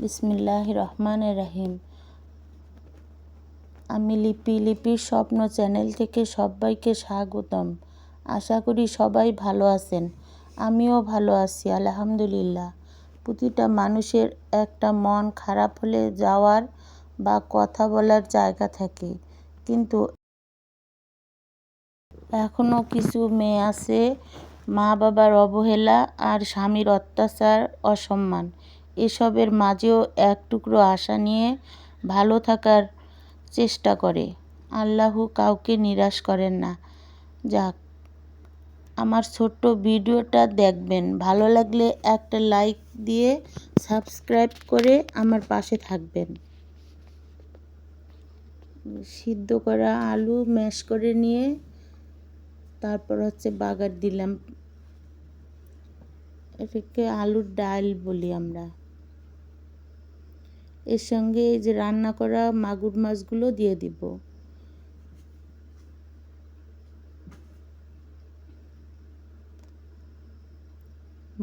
বিসমিল্লাহির রহমানির রহিম। আমি লিপির স্বপ্ন চ্যানেল থেকে সবাইকে স্বাগতম। আশা করি সবাই ভালো আছেন। আমিও ভালো আছি আলহামদুলিল্লাহ। প্রতিটা মানুষের একটা মন খারাপ হলে যাওয়ার বা কথা বলার জায়গা থাকে, কিন্তু এখনও কিছু মেয়ে আছে মা বাবার অবহেলা আর স্বামীর অত্যাচার, অসম্মান এসবের মাঝেও এক টুকরো আশা নিয়ে ভালো থাকার চেষ্টা করে। আল্লাহ কাউকে নিরাশ করেন না। যাক, আমার ছোট্ট ভিডিওটা দেখবেন, ভালো লাগলে একটা লাইক দিয়ে সাবস্ক্রাইব করে আমার পাশে থাকবেন। সিদ্ধ করা আলু ম্যাশ করে নিয়ে তারপর বাগার দিলাম। এটাকে আলুর ডাল বলি আমরা। এর সঙ্গে এই যে রান্না করা মাগুর মাছগুলো দিয়ে দিব।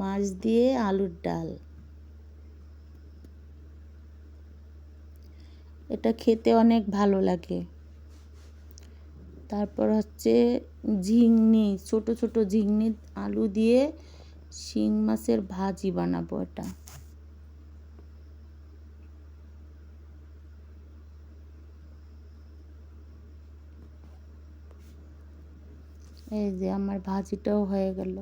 মাছ দিয়ে আলুর ডাল, এটা খেতে অনেক ভালো লাগে। তারপর ঝিংনি, ছোট ছোট ঝিংনি আলু দিয়ে শিং মাছের ভাজি বানাবো। এটা এই যে আমার ভাজিটাও হয়ে গেল।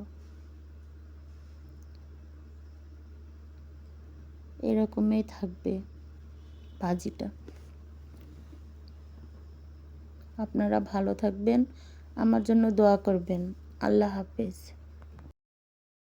এরকমই থাকবে ভাজিটা। আপনারা ভালো থাকবেন, আমার জন্য দোয়া করবেন। আল্লাহ হাফেজ।